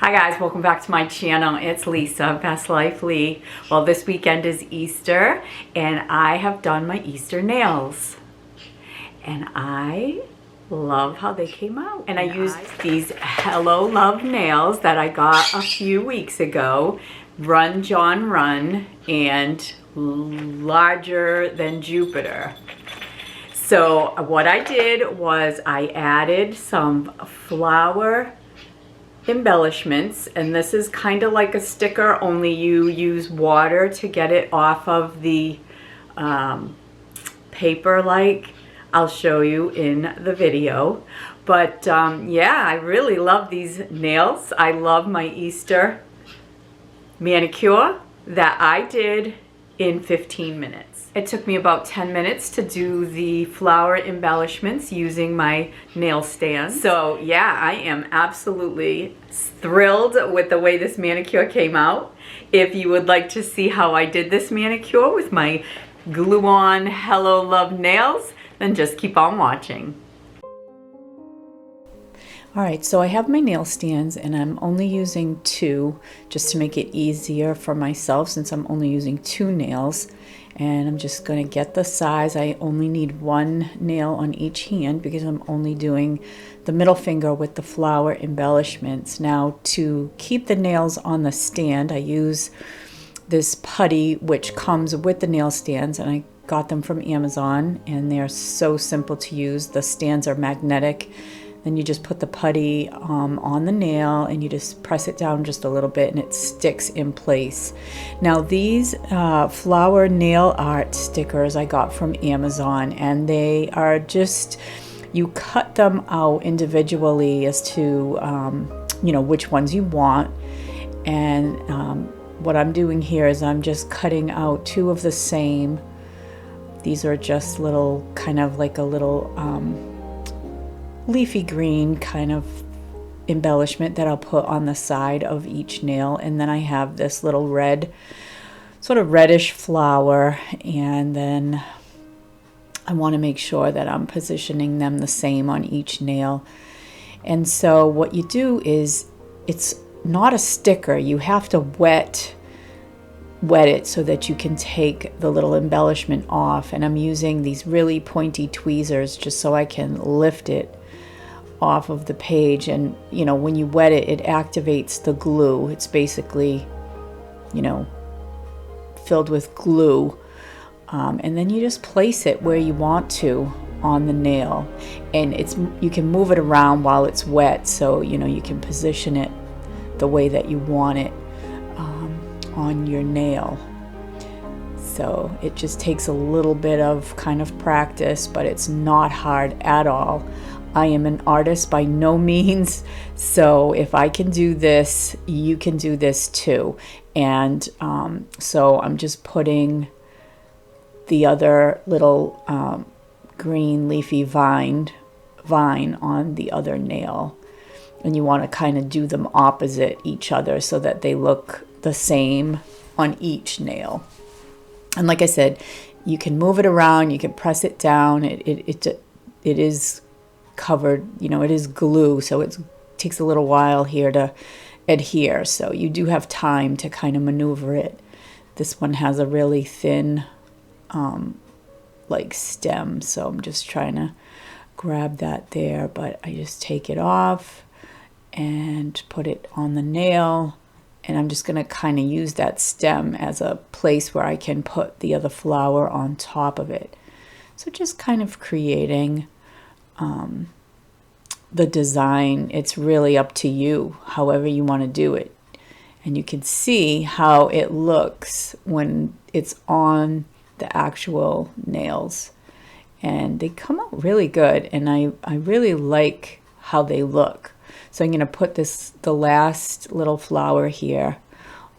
Hi guys, welcome back to my channel. It's Lisa, Best Life Lee. Well, this weekend is Easter and I have done my Easter nails. And I love how they came out. And I used these Hello Love nails that I got a few weeks ago. Run John Run and Larger Than Jupiter. So what I did was I added some flower embellishments, and this is kind of like a sticker, only you use water to get it off of the paper, like I'll show you in the video. But yeah, I really love these nails. I love my Easter manicure that I did in 15 minutes. It took me about 10 minutes to do the flower embellishments using my nail stand. So yeah, I am absolutely thrilled with the way this manicure came out. If you would like to see how I did this manicure with my glue-on Hello Love nails, then just keep on watching. Alright, so I have my nail stands and I'm only using two just to make it easier for myself since I'm only using two nails. And I'm just going to get the size. I only need one nail on each hand because I'm only doing the middle finger with the flower embellishments. Now, to keep the nails on the stand, I use this putty which comes with the nail stands, and I got them from Amazon, and they're so simple to use. The stands are magnetic. Then you just put the putty on the nail and you just press it down just a little bit and it sticks in place. Now these flower nail art stickers I got from Amazon, and they are just, you cut them out individually as to you know, which ones you want. And what I'm doing here is I'm just cutting out two of the same. These are just little, kind of like a little leafy green kind of embellishment that I'll put on the side of each nail. And then I have this little red, sort of reddish flower, and then I want to make sure that I'm positioning them the same on each nail. And so what you do is, it's not a sticker, you have to wet it so that you can take the little embellishment off. And I'm using these really pointy tweezers just so I can lift it off of the page. And you know, when you wet it, it activates the glue. It's basically, you know, filled with glue, and then you just place it where you want to on the nail, and you can move it around while it's wet, so you know, you can position it the way that you want it on your nail. So it just takes a little bit of kind of practice, but it's not hard at all. I am an artist by no means, so if I can do this, you can do this too. And so I'm just putting the other little green leafy vine on the other nail. And you want to kind of do them opposite each other so that they look the same on each nail. And like I said, you can move it around, you can press it down. It is covered, you know, it is glue, so it takes a little while here to adhere, so you do have time to kind of maneuver it. This one has a really thin like stem, so I'm just trying to grab that there, but I just take it off and put it on the nail, and I'm just going to kind of use that stem as a place where I can put the other flower on top of it. So just kind of creating the design. It's really up to you, however you want to do it. And you can see how it looks when it's on the actual nails. And they come out really good, and I really like how they look. So I'm going to put the last little flower here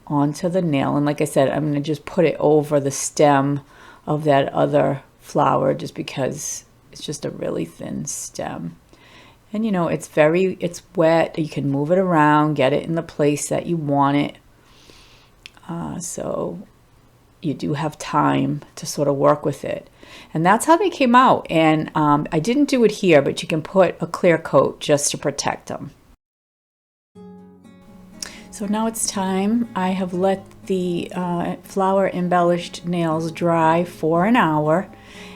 onto the nail. And like I said, I'm going to just put it over the stem of that other flower just because it's just a really thin stem. And you know, it's wet. You can move it around, get it in the place that you want it. So you do have time to sort of work with it. And that's how they came out. And I didn't do it here, but you can put a clear coat just to protect them. So now it's time. I have let the flower embellished nails dry for an hour,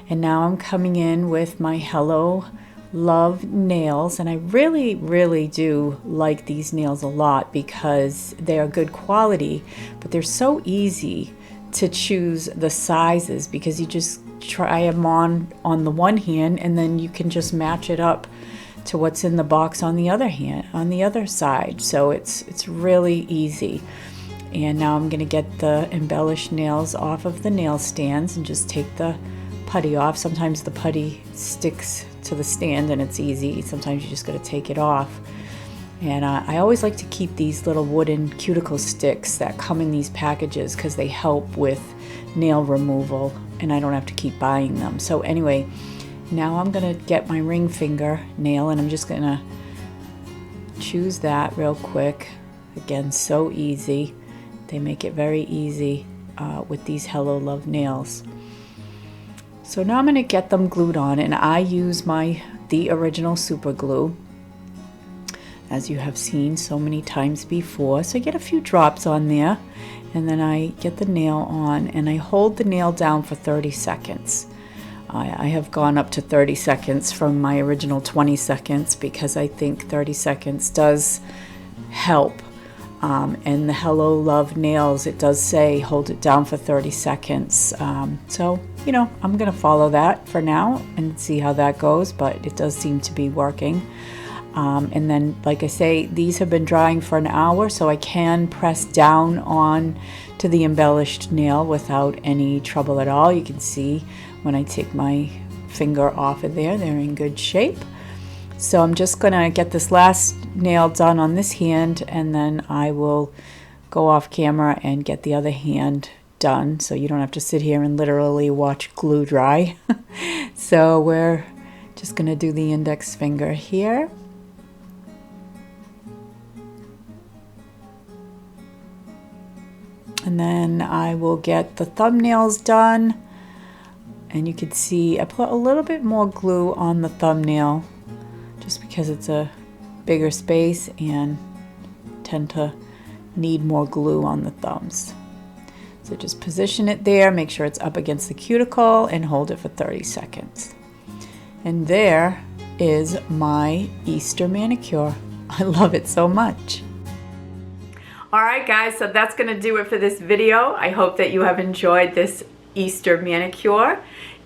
and now I'm coming in with my Hello Love nails, and I really do like these nails a lot because they are good quality, but they're so easy to choose the sizes because you just try them on the one hand, and then you can just match it up to what's in the box on the other hand, on the other side. So it's really easy. And now I'm gonna get the embellished nails off of the nail stands and just take the putty off. Sometimes the putty sticks to the stand and it's easy. Sometimes you just gotta take it off. And I always like to keep these little wooden cuticle sticks that come in these packages because they help with nail removal and I don't have to keep buying them. So anyway, now I'm gonna get my ring finger nail and I'm just gonna choose that real quick. Again, so easy. They make it very easy with these Hello Love nails. So now I'm gonna get them glued on, and I use the original super glue, as you have seen so many times before. So I get a few drops on there, and then I get the nail on, and I hold the nail down for 30 seconds. I have gone up to 30 seconds from my original 20 seconds because I think 30 seconds does help. And the Hello Love nails, it does say hold it down for 30 seconds. So, you know, I'm going to follow that for now and see how that goes, but it does seem to be working. And then, like I say, these have been drying for an hour, so I can press down on to the embellished nail without any trouble at all. You can see when I take my finger off of there, they're in good shape. So I'm just gonna get this last nail done on this hand, and then I will go off camera and get the other hand done, so you don't have to sit here and literally watch glue dry. So we're just gonna do the index finger here. And then I will get the thumbnails done. And you can see I put a little bit more glue on the thumbnail just because it's a bigger space and tend to need more glue on the thumbs. So just position it there, make sure it's up against the cuticle, and hold it for 30 seconds. And there is my Easter manicure. I love it so much. All right, guys, so that's gonna do it for this video. I hope that you have enjoyed this Easter manicure,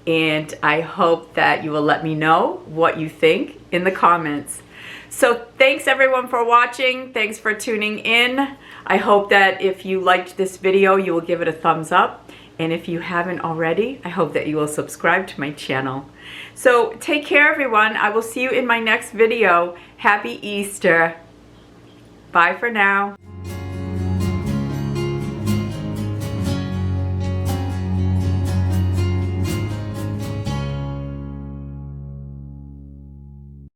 and I hope that you will let me know what you think in the comments. So thanks everyone for watching. Thanks for tuning in. I hope that if you liked this video, you will give it a thumbs up. And if you haven't already, I hope that you will subscribe to my channel. So take care, everyone. I will see you in my next video. Happy Easter. Bye for now.